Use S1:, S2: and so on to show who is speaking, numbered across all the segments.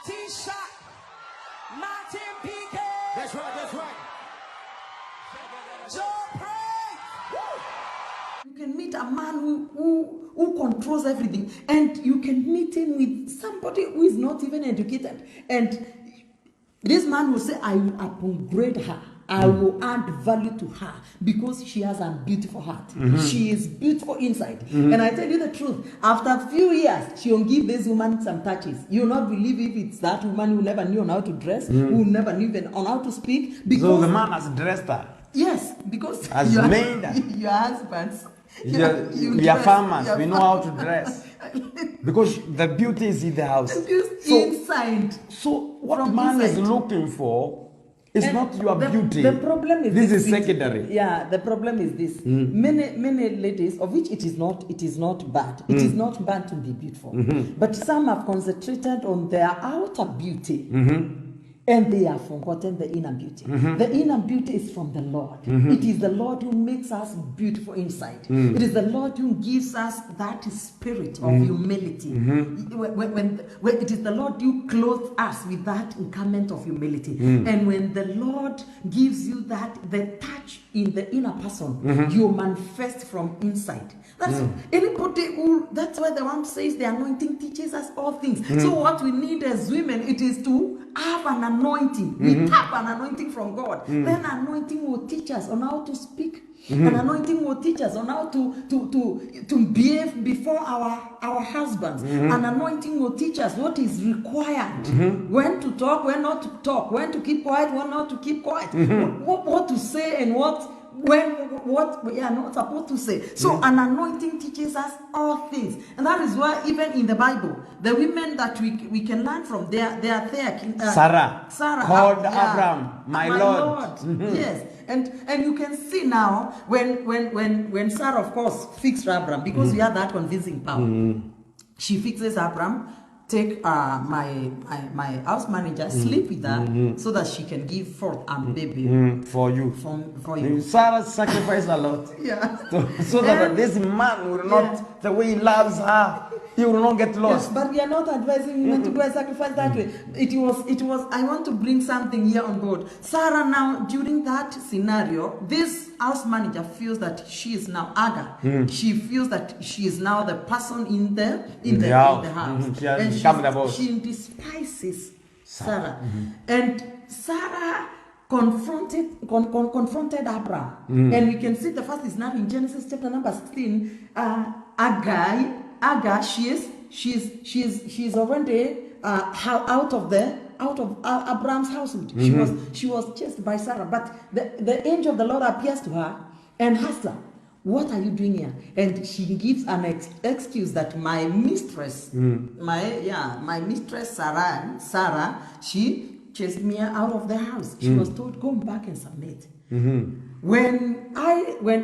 S1: T-Shot, Martin PK.
S2: That's right, that's right.
S1: Joe Pray.
S3: You can meet a man who controls everything, and you can meet him with somebody who is not even educated. And this man will say, I will upgrade her. I will add value to her because she has a beautiful heart. She is beautiful inside. And I tell you the truth, after a few years, she will give this woman some touches. You will not believe if it's that woman who never knew on how to dress, who never knew even on how to speak. Because
S2: So the man has dressed her.
S3: yes, because
S2: Has made her.
S3: your husbands.
S2: We are farmers. We know how to dress. Because the beauty is in the house.
S3: Inside.
S2: So what
S3: From
S2: man is
S3: inside.
S2: looking for is
S3: And
S2: not your beauty.
S3: The problem is
S2: this is secondary.
S3: Yeah, the problem is this. Many ladies, of which it is not bad. It is not bad to be beautiful. But some have concentrated on their outer beauty. And they have forgotten the inner beauty. The inner beauty is from the Lord. It is the Lord who makes us beautiful inside. It is the Lord who gives us that spirit of humility. When it is the Lord who clothes us with that garment of humility. And when the Lord gives you that, the touch in the inner person, you manifest from inside. That's anybody who, that's why the one says the anointing teaches us all things. So what we need as women, it is to have an anointing. We tap an anointing from God. Then anointing will teach us on how to speak. An anointing will teach us on how to behave before our husbands. An anointing will teach us what is required. When to talk, when not to talk, when to keep quiet, when not to keep quiet. What to say and what we are not supposed to say. So an anointing teaches us all things. And that is why even in the Bible, the women that we can learn from, they are there.
S2: Sarah called Abraham, my Lord.
S3: Yes. And you can see now when Sarah, of course, fixed Abraham, because we have that convincing power. She fixes Abraham. Take my house manager, sleep with her, so that she can give forth a baby
S2: for you.
S3: For you.
S2: Sarah sacrificed a lot.
S3: Yeah.
S2: So that this man will not, the way he loves her, he will not get lost.
S3: Yes, but we are not advising women to go and sacrifice that way. It was. I want to bring something here on board. Sarah now, during that scenario, this house manager feels that she is now Agar. She feels that she is now the person in the house. And she despises Sarah. And Sarah confronted Abraham. And we can see the first is now in Genesis chapter number 16. Agar, she's already out of Abraham's household. She was chased by Sarah, but the angel of the Lord appears to her and asks her, what are you doing here? And she gives an excuse that my mistress, my mistress Sarah, she chased me out of the house. She was told, go back and submit. When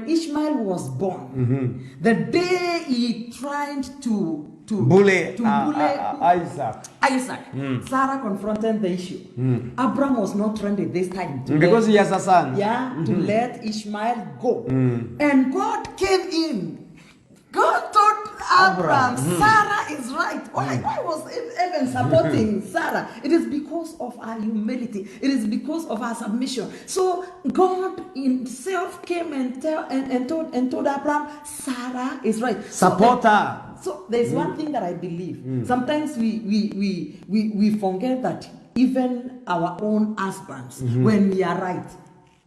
S3: Ishmael was born, the day he tried to bully Isaac, Sarah confronted the issue. Abraham was not ready this time
S2: because he has a son.
S3: To let Ishmael go. And God came in. God told Abraham, Sarah is right. Why was Evan supporting Sarah? It is because of her humility. It is because of her submission. So God himself came and told Abraham, Sarah is right.
S2: Support her.
S3: So there's one thing that I believe. Sometimes we forget that even our own husbands, when we are right,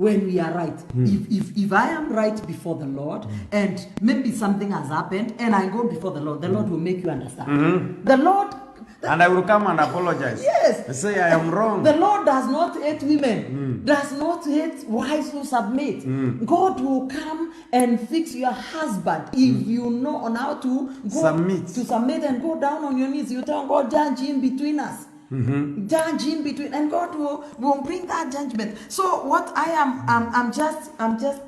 S3: if I am right before the Lord, and maybe something has happened, and I go before the Lord will make you understand. The Lord.
S2: And I will come and apologize.
S3: Yes.
S2: I say I am wrong.
S3: The Lord does not hate women. Does not hate wives who submit. God will come and fix your husband if you know on how to submit and go down on your knees. You tell God, judge in between us. Judge in between, and God will bring that judgment. So what I'm just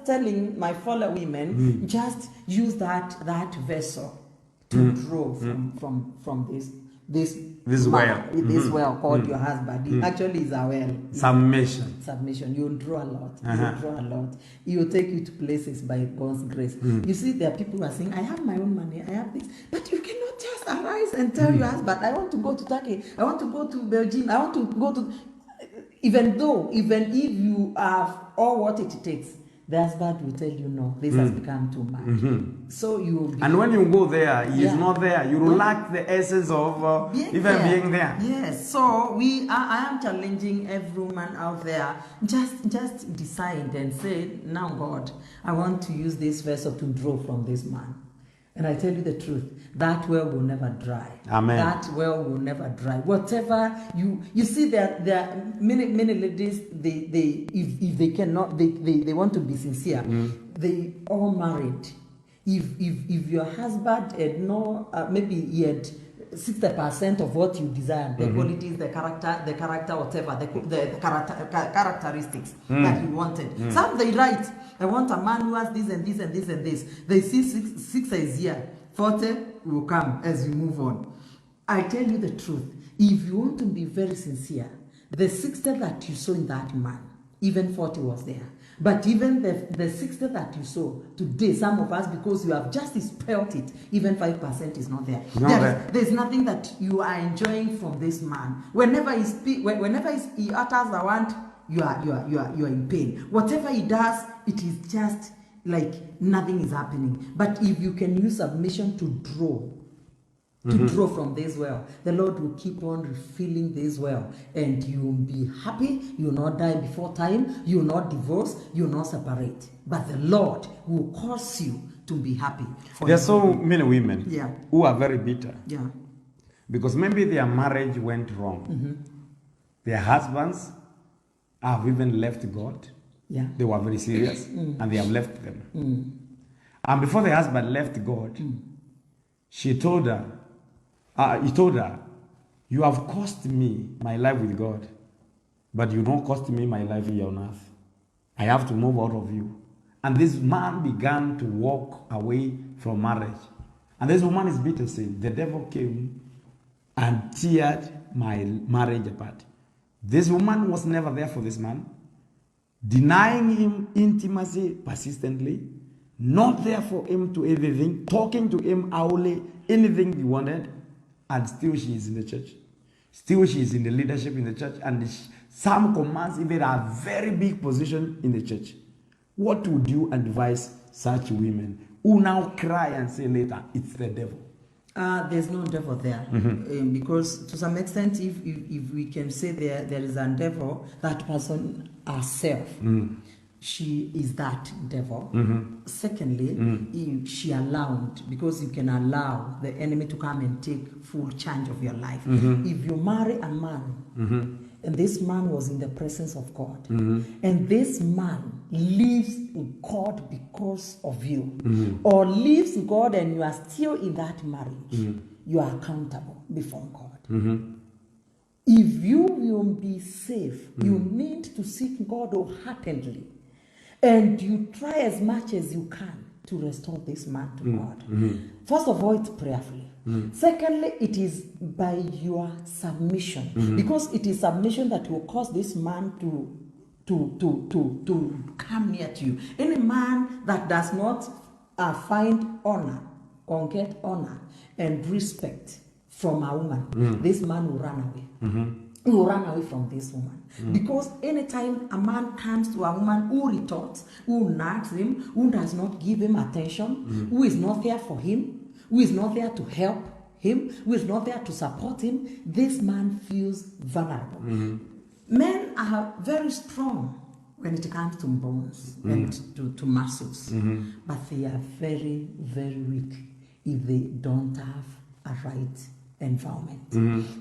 S3: telling my fellow women, just use that vessel to draw from this. this
S2: This well.
S3: this well called your husband. It actually is a well.
S2: Submission.
S3: Submission. You draw a lot. You draw a lot. He will take you to places by God's grace. You see, there are people who are saying, I have my own money, I have this. But you cannot just arise and tell your husband, I want to go to Turkey, I want to go to Belgium, I want to go to... Even if you have all what it takes, the husband will tell you, no, this has become too much. So you will be...
S2: And when you go there, he is not there. You lack the essence of being there.
S3: Yes. So I am challenging every woman out there. Just decide and say, now God, I want to use this vessel to draw from this man. And I tell you the truth, that well will never dry.
S2: Amen.
S3: That well will never dry. Whatever you see, there are many ladies. If they cannot, they want to be sincere. They all married. If your husband had maybe he had 60% of what you desire, the qualities, the character, whatever, the characteristics that you wanted. Some they write, I want a man who has this and this and this and this. They see 6 is here, 40 will come as you move on. I tell you the truth, if you want to be very sincere, the 60 that you saw in that man, even 40 was there. But even the 60 that you saw today, some of us, because you have just spelt it, even 5% is not there. There's nothing that you are enjoying from this man. Whenever he utters the word, you are in pain. Whatever he does, it is just like nothing is happening. But if you can use submission to draw from this well, the Lord will keep on refilling this well, and you will be happy. You will not die before time. You will not divorce. You will not separate. But the Lord will cause you to be happy.
S2: There are so many women who are very bitter.
S3: Yeah.
S2: Because maybe their marriage went wrong. Their husbands have even left God.
S3: Yeah.
S2: They were very serious, and they have left them. And before the husband left God, he told her, you have cost me my life with God, but you don't cost me my life here on earth. I have to move out of you. And this man began to walk away from marriage. And this woman is bitter, saying, the devil came and teared my marriage apart. This woman was never there for this man, denying him intimacy persistently, not there for him to everything, talking to him hourly, anything he wanted, and still she is in the church. Still she is in the leadership in the church, and some commands even a very big position in the church. What would you advise such women who now cry and say later, it's the devil?
S3: There's no devil there, because to some extent, if we can say there is a devil, that person herself, she is that devil. Secondly, if she allowed, because you can allow the enemy to come and take full charge of your life. If you marry a man, and this man was in the presence of God, and this man lives in God because of you, or lives in God and you are still in that marriage, you are accountable before God. If you will be safe, you need to seek God wholeheartedly, and you try as much as you can to restore this man to God. First of all, it's prayerfully. Secondly, it is by your submission, because it is submission that will cause this man to come near to you. Any man that does not find honor or get honor and respect from a woman, this man will run away. He will run away from this woman. Because anytime a man comes to a woman who retorts, who nags him, who does not give him attention, who is not there for him, who is not there to help him, who is not there to support him, this man feels vulnerable. Men are very strong when it comes to bones and to muscles, but they are very, very weak if they don't have a right environment,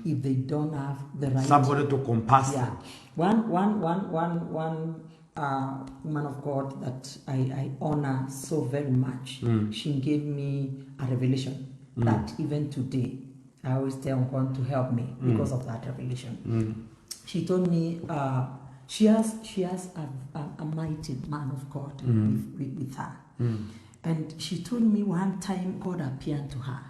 S3: if they don't have the right
S2: somebody to compass them.
S3: One woman of God that I honor so very much, she gave me a revelation that even today I always tell God to help me because of that revelation. She told me she has a mighty man of God with her. And she told me one time God appeared to her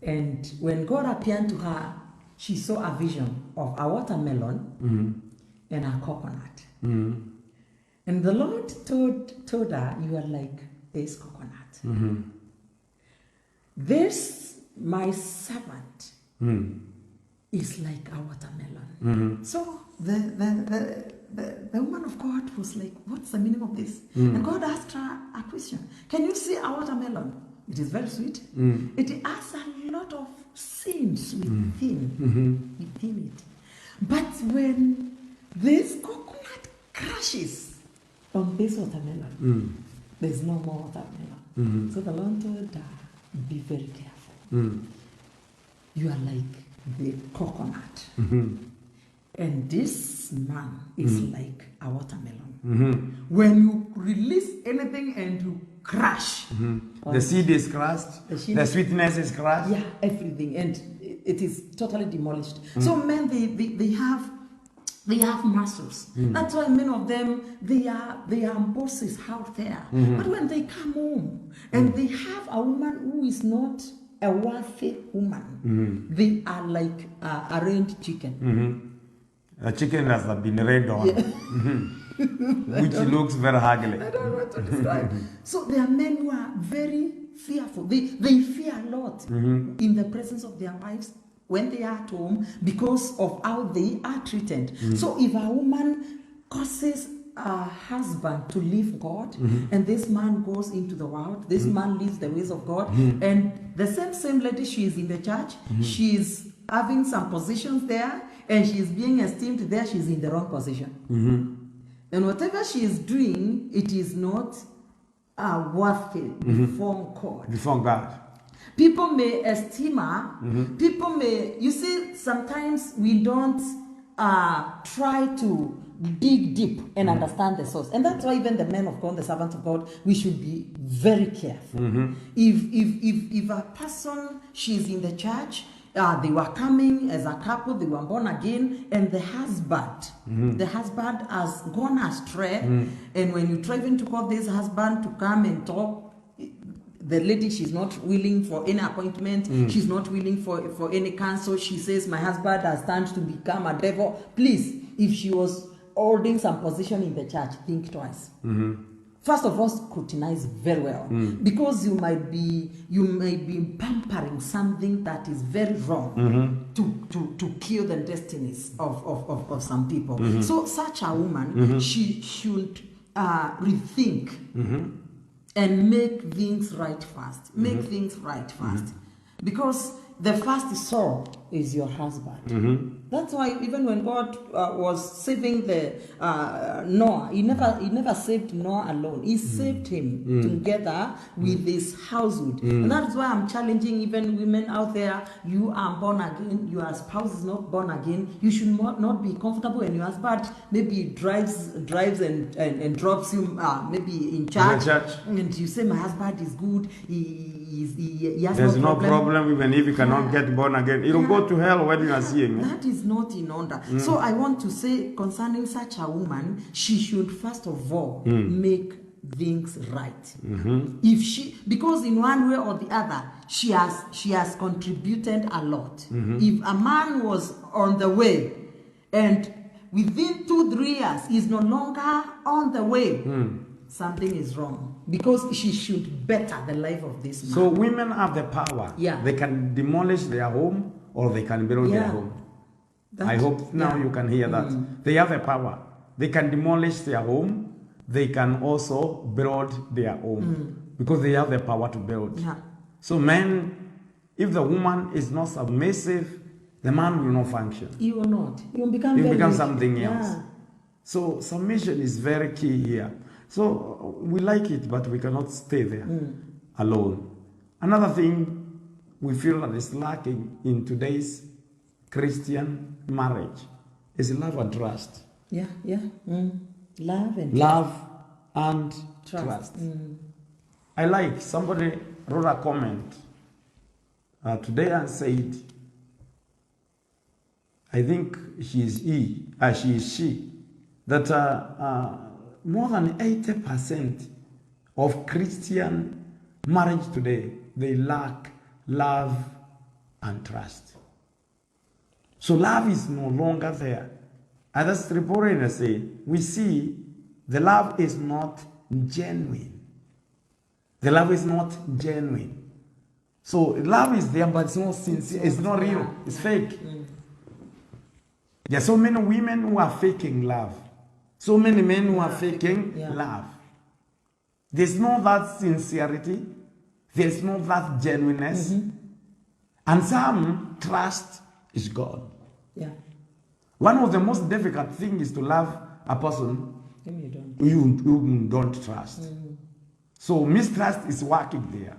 S3: And when God appeared to her, she saw a vision of a watermelon and a coconut. And the Lord told her, you are like this coconut. This, my servant, is like a watermelon. So the woman of God was like, what's the meaning of this? And God asked her a question. Can you see a watermelon? It is very sweet. It has a lot of seeds within it. But when this coconut crashes on this watermelon, there's no more watermelon. So the Lord told her, be very careful. You are like the coconut. And this man is like a watermelon. When you release anything and you crash,
S2: the seed is crushed, the sweetness is crushed.
S3: Yeah, everything, and it is totally demolished. So men, they have muscles. That's why many of them, they are bosses out there. But when they come home and they have a woman who is not a wealthy woman, they are like a arranged chicken.
S2: A chicken that has been rained on, which looks very ugly.
S3: I don't know what to describe. So there are men who are very fearful. They fear a lot in the presence of their wives when they are at home because of how they are treated. So if a woman causes a husband to leave God, and this man goes into the world, this man leaves the ways of God, and the same lady, she is in the church, she is having some positions there, and she is being esteemed there, she is in the wrong position. And whatever she is doing, it is not worthy before God.
S2: Before God.
S3: People may esteem her. People may, you see, sometimes we don't try to dig deep and understand the source. And that's why even the men of God, the servants of God, we should be very careful. If a person, she's in the church, they were coming as a couple, they were born again, and the husband has gone astray. And when you try even to call this husband to come and talk, the lady, she's not willing for any appointment. She's not willing for any counsel. She says, my husband has turned to become a devil. Please, if she was holding some position in the church, think twice. First of all, scrutinize very well, because you might be pampering something that is very wrong to kill the destinies of some people. So such a woman, she should rethink and make things right fast. Make things right fast, because the first soul is your husband. That's why even when God was saving the Noah, he never saved Noah alone. He saved him together with his household. And that's why I'm challenging even women out there. You are born again. Your spouse is not born again. You should not be comfortable when your husband maybe drives and drops you maybe in church. And you say, my husband is good. He has
S2: There's
S3: no
S2: problem even if you cannot get born again. It will go to hell when you are seeing.
S3: That is not in order. So I want to say concerning such a woman, she should first of all make things right. If she, because in one way or the other, she has contributed a lot. If a man was on the way and within 2-3 years is no longer on the way, something is wrong, because she should better the life of this man.
S2: So women have the power.
S3: Yeah.
S2: They can demolish their home or they can build their home. I hope now you can hear that. They have the power. They can demolish their home. They can also build their home because they have the power to build. So men, if the woman is not submissive, the man will not function.
S3: He will not. He will
S2: become something else. So submission is very key here. So we like it, but we cannot stay there alone. Another thing we feel that is lacking in today's Christian marriage is love and trust. Love and trust. I like, somebody wrote a comment today and said, I think she is she, that more than 80% of Christian marriage today, they lack love and trust. So love is no longer there. As the Scripture say, we see the love is not genuine. The love is not genuine. So love is there, but it's not sincere. It's not real. It's fake. There are so many women who are faking love. So many men who are faking love. There's no that sincerity. There's no that genuineness. And some trust is God.
S3: Yeah.
S2: One of the most difficult things is to love a person you don't trust. So mistrust is working there.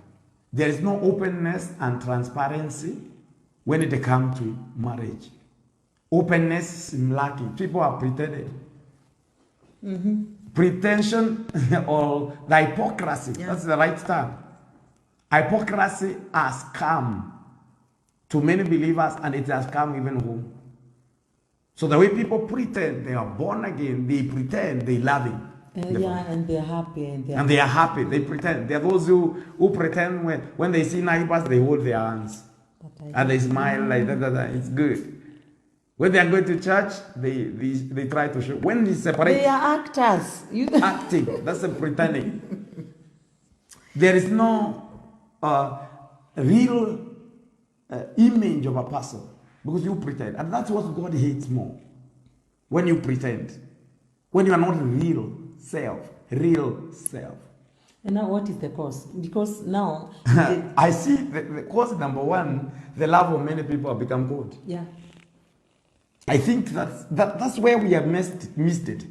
S2: There is no openness and transparency when it comes to marriage. Openness is lacking. People are pretending. Pretension or the hypocrisy. That's the right term. Hypocrisy has come to many believers, and it has come even home. So the way people pretend they are born again, they pretend they love Him.
S3: And they're happy.
S2: And they are happy. They pretend. There are those who pretend when they see neighbors, they hold their hands. And they smile like that. It's good. When they are going to church, they try to show. When they separate.
S3: They are actors.
S2: Acting. That's a pretending. There is no real image of a person. Because you pretend. And that's what God hates more. When you pretend. When you are not real self.
S3: And now what is the cause? Because now...
S2: I see the cause number one, the love of many people have become cold.
S3: Yeah.
S2: I think that's where we have missed it.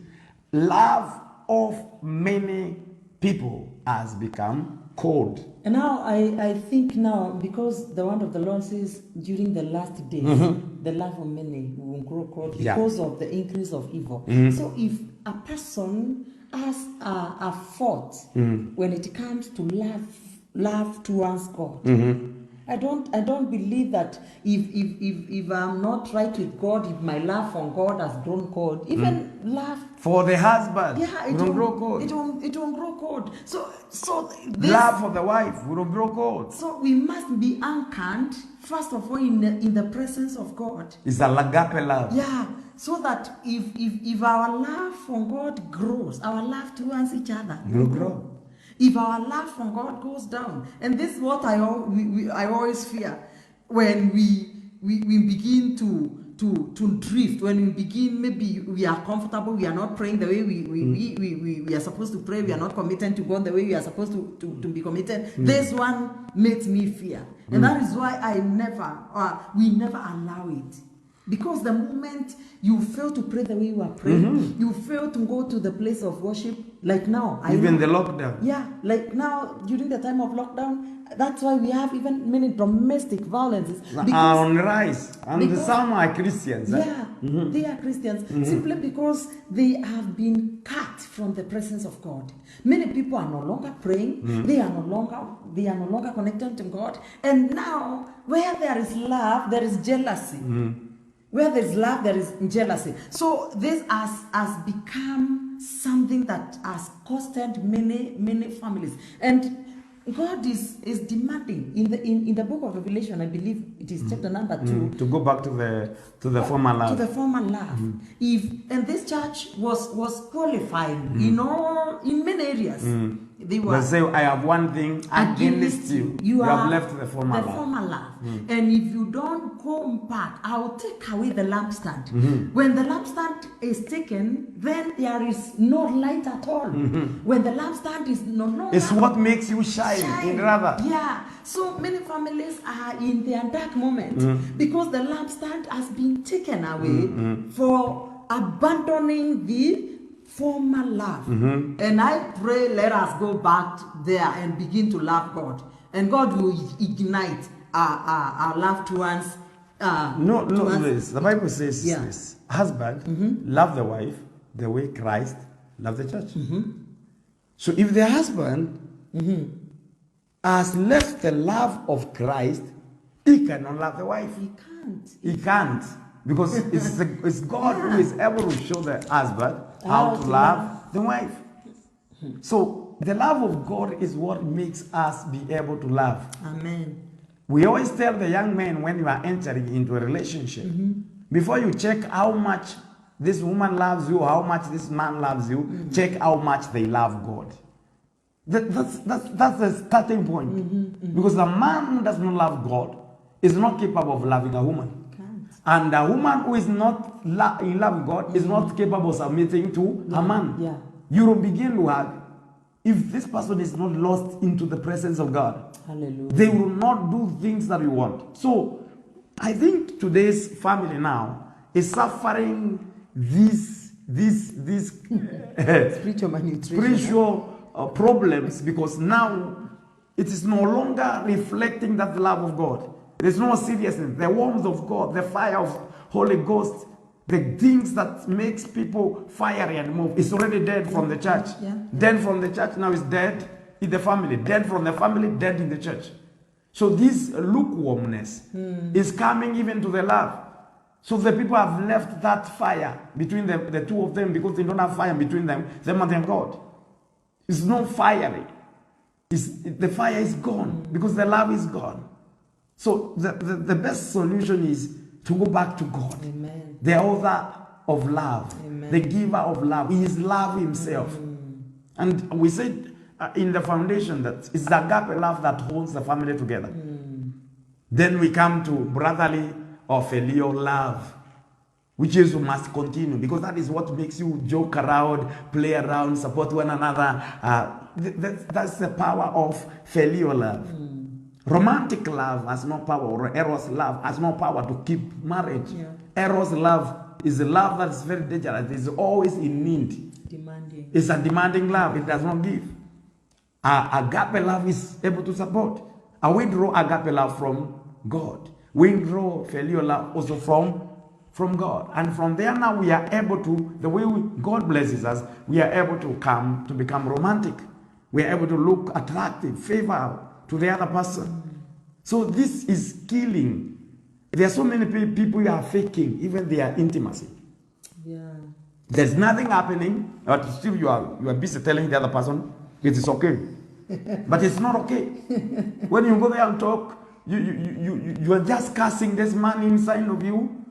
S2: Love of many people has become cold.
S3: And now I think now, because the word of the Lord says during the last days, the love of many will grow cold because of the increase of evil. So if a person has a fault when it comes to love towards God, I don't believe that if I'm not right with God, if my love for God has grown cold, even love
S2: for the husband,
S3: it
S2: won't grow cold.
S3: It won't grow cold. So this,
S2: love for the wife will grow cold.
S3: So we must be anchored first of all in the presence of God.
S2: It's a agape love.
S3: Yeah. So that if our love for God grows, our love towards each other will grow. If our love for God goes down, and this is what I always fear, when we begin to drift, when we begin, maybe we are comfortable, we are not praying the way we are supposed to pray, we are not committed to God the way we are supposed to be committed. This one makes me fear, and that is why we never allow it. Because the moment you fail to pray the way you are praying, you fail to go to the place of worship, like now.
S2: Even the lockdown.
S3: Yeah, like now, during the time of lockdown, that's why we have even many domestic violences.
S2: On rise. And some are Christians.
S3: Yeah, they are Christians. Simply because they have been cut from the presence of God. Many people are no longer praying. They are no longer connected to God. And now, where there is love, there is jealousy. Where there is love, there is jealousy. So this has become something that has costed many families. And God is demanding in the book of Revelation, I believe it is chapter number 2.
S2: To go back to the former love.
S3: To the former love. And this church was qualifying, in many areas. They
S2: say, I have one thing against you. You have left the former
S3: love. And if you don't come back, I will take away the lampstand. When the lampstand is taken, then there is no light at all. When the lampstand is no longer...
S2: It's what makes you shine. Rather.
S3: Yeah. So many families are in their dark moment because the lampstand has been taken away for abandoning the former love. And I pray let us go back there and begin to love God. And God will ignite our love towards...
S2: The Bible says this. Husband, love the wife the way Christ loved the church. So if the husband has left the love of Christ, he cannot love the wife. He can't. Because it's God who is able to show the husband how to love the wife. So the love of God is what makes us be able to love.
S3: Amen.
S2: We always tell the young men when you are entering into a relationship, before you check how much this woman loves you, how much this man loves you, check how much they love God. That's the starting point. Because a man who does not love God is not capable of loving a woman. And a woman who is not in love with God is not capable of submitting to a man.
S3: Yeah.
S2: You will begin to have, if this person is not lost into the presence of God,
S3: Hallelujah.
S2: they will not do things that we want. So I think today's family now is suffering these
S3: Spiritual malnutrition.
S2: spiritual problems, because now it is no longer reflecting that love of God. There's no seriousness, the warmth of God, the fire of Holy Ghost, the things that makes people fiery and move. It's already dead from the church.
S3: Yeah.
S2: Dead from the church, now it's dead in the family. Dead from the family, dead in the church. So this lukewarmness is coming even to the love. So the people have left that fire between the two of them, because they don't have fire between them and their God. It's not fiery. The fire is gone because the love is gone. So the best solution is to go back to God.
S3: Amen.
S2: The author of love.
S3: Amen.
S2: The giver of love. He is love himself. And we said in the foundation that it's the agape love that holds the family together. Then we come to brotherly or filial love, which is must continue, because that is what makes you joke around, play around, support one another. That's the power of filial love. Romantic love has no power, or eros love has no power to keep marriage.
S3: Yeah.
S2: Eros love is a love that is very dangerous. It is always in need.
S3: Demanding.
S2: It's a demanding love. It does not give. Agape love is able to support. We draw agape love from God. We draw filial love also from God. And from there now we are able to, the way God blesses us, we are able to come to become romantic. We are able to look attractive, favorable to the other person. So this is killing. There are so many people who are faking even their intimacy.
S3: Yeah.
S2: There's nothing happening, but still you are busy telling the other person it is okay. But it's not okay. When you go there and talk, you are just cursing this man inside of you,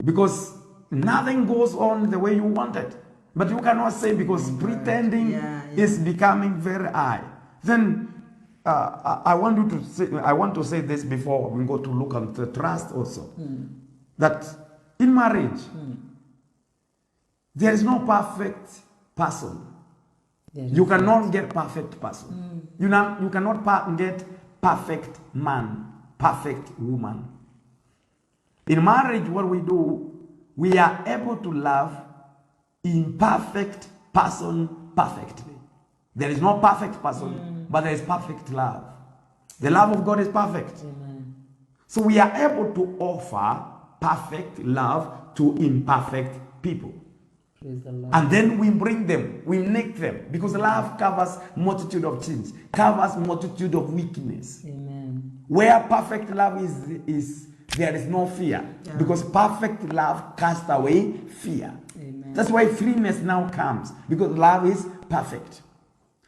S2: because nothing goes on the way you want it. But you cannot say, because pretending is becoming very high. Then I want to say this before we go to look at the trust also. That in marriage, there is no perfect person. You cannot get perfect person. You cannot get perfect man, perfect woman. In marriage, what we do, we are able to love imperfect person perfectly. There is no perfect person, but there is perfect love. The love of God is perfect.
S3: Amen.
S2: So we are able to offer perfect love to imperfect people.
S3: Praise the Lord.
S2: And then we bring them, we make them, because love covers multitude of sins, covers multitude of weakness.
S3: Amen.
S2: Where perfect love is there is no fear, because perfect love casts away fear.
S3: Amen.
S2: That's why freeness now comes, because love is perfect.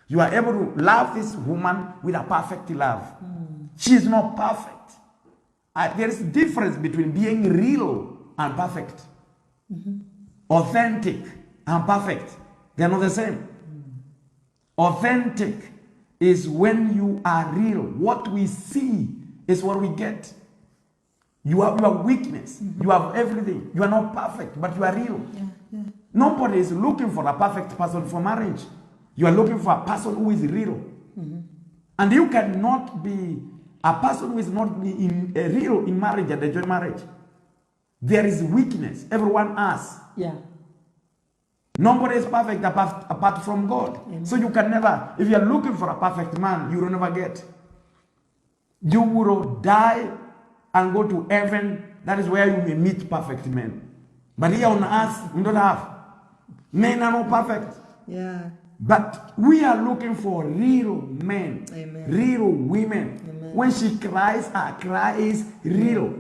S2: You are able to love this woman with a perfect love. She is not perfect. There is a difference between being real and perfect. Authentic and perfect, they are not the same. Authentic is when you are real. What we see is what we get. You have your weakness. You have everything. You are not perfect, but you are real. Nobody is looking for a perfect person for marriage. You are looking for a person who is real. And you cannot be a person who is not real in marriage and enjoy marriage. There is weakness. Everyone has.
S3: Yeah.
S2: Nobody is perfect apart from God.
S3: Amen.
S2: So you can never, if you are looking for a perfect man, you will never get. You will die and go to heaven. That is where you may meet perfect men. But here on earth, we don't have. Men are not perfect.
S3: Yeah.
S2: But we are looking for real men,
S3: Amen.
S2: real women.
S3: Amen.
S2: When she cries, her cry is real.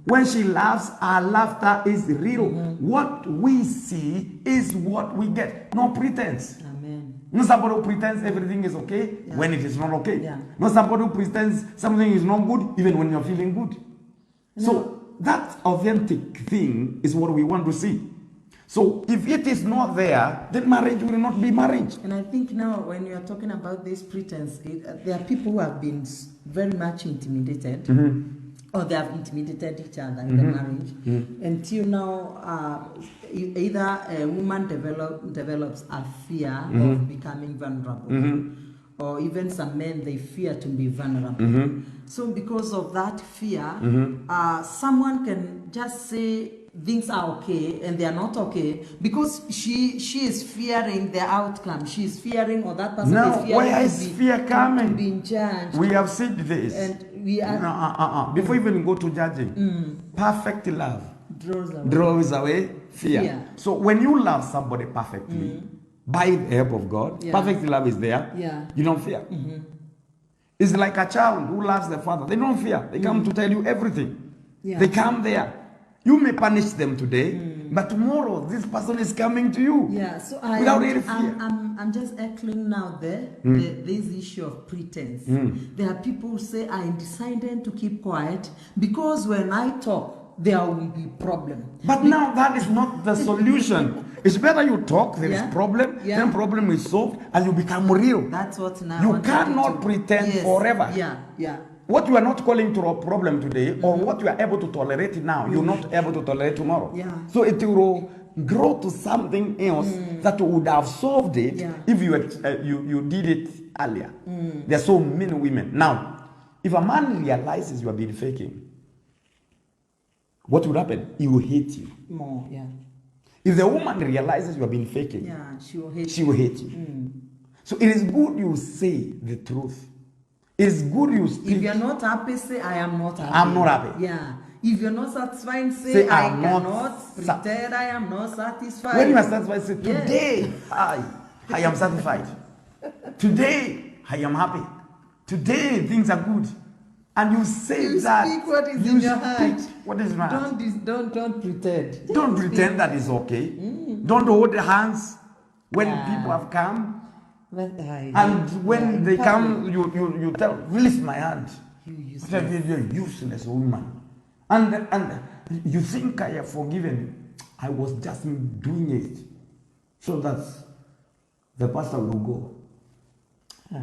S2: When she laughs, our laughter is real. What we see is what we get. No pretense.
S3: Amen.
S2: Not somebody who pretends everything is okay when it is not okay.
S3: Yeah.
S2: Not somebody who pretends something is not good even when you're feeling good. So that authentic thing is what we want to see. So if it is not there, then marriage will not be marriage.
S3: And I think now when you are talking about this pretense, there are people who have been very much intimidated, or they have intimidated each other in the marriage. Until now, either a woman develops a fear of becoming vulnerable, or even some men, they fear to be vulnerable. So because of that fear, someone can just say things are okay and they are not okay because she is fearing the outcome. She is fearing, or that person
S2: Now,
S3: is fearing
S2: where is fear coming?
S3: to be judged.
S2: We have said this.
S3: And we are
S2: Before even go to judging, perfect love
S3: draws away.
S2: away fear.
S3: Fear.
S2: So when you love somebody perfectly, by the help of God, perfect love is there.
S3: Yeah.
S2: You don't fear. It's like a child who loves the father. They don't fear. They come to tell you everything.
S3: Yeah.
S2: They come there. You may punish them today, but tomorrow this person is coming to you.
S3: Yeah, so
S2: without any fear.
S3: I'm just echoing now this issue of pretense. There are people who say, I decided to keep quiet because when I talk, there will be problem.
S2: But now that is not the solution. It's better you talk, there is problem, then problem is solved, and you become real.
S3: That's what now.
S2: You cannot pretend forever.
S3: Yeah.
S2: What you are not calling to a problem today, or what you are able to tolerate now, you're not able to tolerate tomorrow.
S3: Yeah.
S2: So it will grow to something else that would have solved it if you did it earlier. There are so many women. Now, if a man realizes you have been faking, what would happen? He will hate you.
S3: More, yeah.
S2: If the woman realizes you have been faking,
S3: she will hate
S2: she will hate you. So it is good you say the truth. It's good you speak.
S3: If you're not happy, say I am not happy.
S2: I'm not happy.
S3: Yeah. If you're not satisfied, say I cannot pretend I am not satisfied.
S2: When you are satisfied, say today I am satisfied. Today I am happy. Today things are good. And you say
S3: you
S2: that.
S3: Speak what is in your heart.
S2: What is in my heart?
S3: Don't pretend.
S2: Don't pretend that is okay. Don't hold hands when people have come. And when they come, you tell, release my hand. You're a useless woman. And you think I have forgiven you. I was just doing it so that the pastor will go.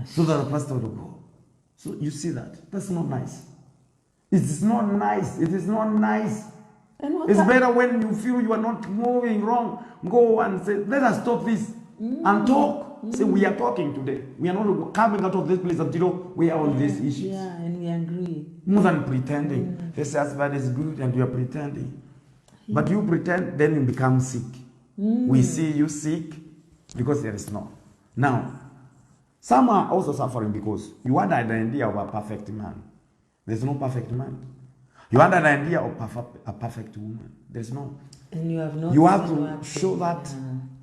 S2: So that the pastor will go. So you see that. That's not nice. It is not nice. It is not nice. It's better when you feel you are not moving wrong. Go and say, let us stop this and talk. Say, we are talking today. We are not coming out of this place until we are on these issues.
S3: Yeah, and we agree.
S2: More than pretending. This husband is good and you are pretending. But you pretend, then you become sick. We see you sick because there is no. Now, some are also suffering because you had an idea of a perfect man. There's no perfect man. You had an idea of a perfect woman. There's no.
S3: And you have not.
S2: You have to show that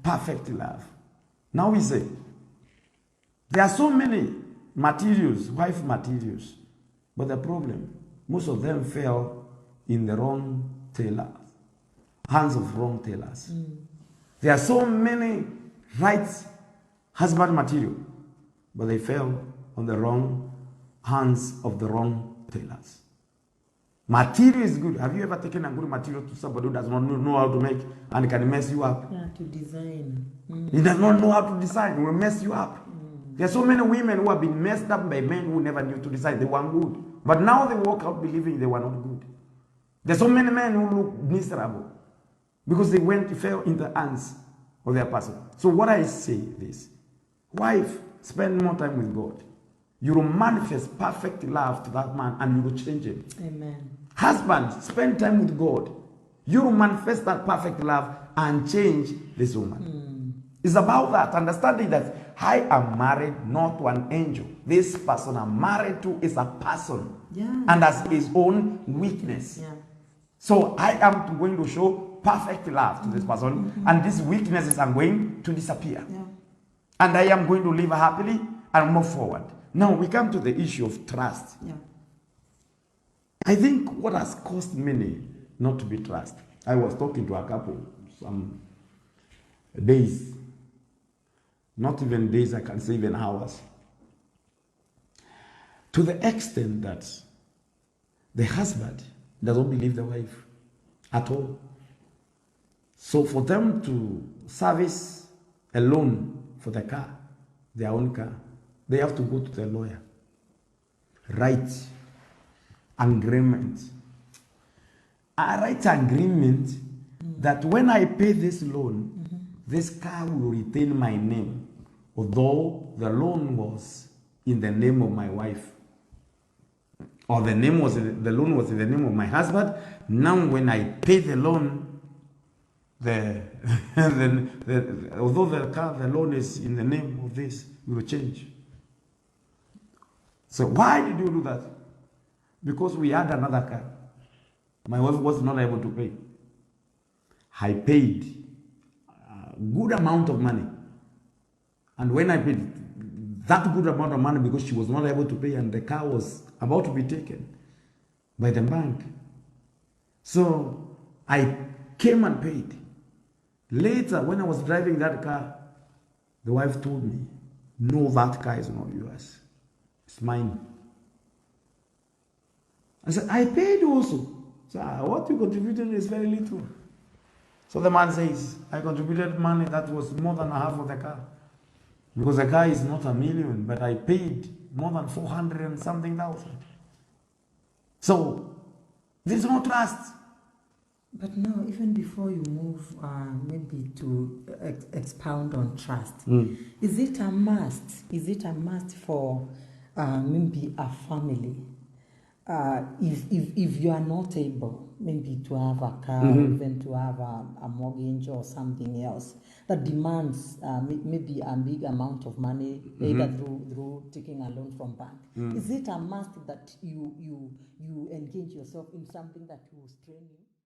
S2: perfect love. Now we say, there are so many materials, wife materials, but the problem, most of them fell in the wrong tailors, hands of wrong tailors. There are so many right husband material, but they fell on the wrong hands of the wrong tailors. Material is good. Have you ever taken a good material to somebody who does not know how to make and can mess you up?
S3: Yeah, to design.
S2: He does not know how to design. He will mess you up. There are so many women who have been messed up by men who never knew to design. They were good. But now they walk out believing they were not good. There are so many men who look miserable because they fell in the hands of their person. So what I say is, wife, spend more time with God. You will manifest perfect love to that man and you will change him.
S3: Amen.
S2: Husband, spend time with God. You will manifest that perfect love and change this woman. It's about that, understanding that I am married not to an angel. This person I'm married to is a person and has his own weakness.
S3: Yeah.
S2: So I am going to show perfect love to this person and these weaknesses are going to disappear.
S3: Yeah.
S2: And I am going to live happily and move forward. Now we come to the issue of trust.
S3: Yeah.
S2: I think what has caused many not to be trusted. I was talking to a couple some days. Not even days, I can say even hours. To the extent that the husband doesn't believe the wife at all. So for them to service a loan for the car, their own car, they have to go to the lawyer, write agreement. I write agreement that when I pay this loan, this car will retain my name, although the loan was in the name of my wife, or the loan was in the name of my husband. Now when I pay the loan, although the loan is in the name of this, it will change. So why did you do that? Because we had another car. My wife was not able to pay. I paid a good amount of money. And when I paid that good amount of money, because she was not able to pay and the car was about to be taken by the bank. So I came and paid. Later, when I was driving that car, the wife told me, no, that car is not yours. It's mine. I said, I paid also. So what you contributed is very little. So the man says, I contributed money that was more than half of the car. Because the car is not $1 million, but I paid more than 400 and something thousand. So there's no trust.
S3: But no, even before you move, maybe to expound on trust, is it a must? Is it a must for maybe a family? If you are not able, maybe to have a car, or even to have a mortgage or something else that demands maybe a big amount of money, either through taking a loan from bank, is it a must that you engage yourself in something that will strain you?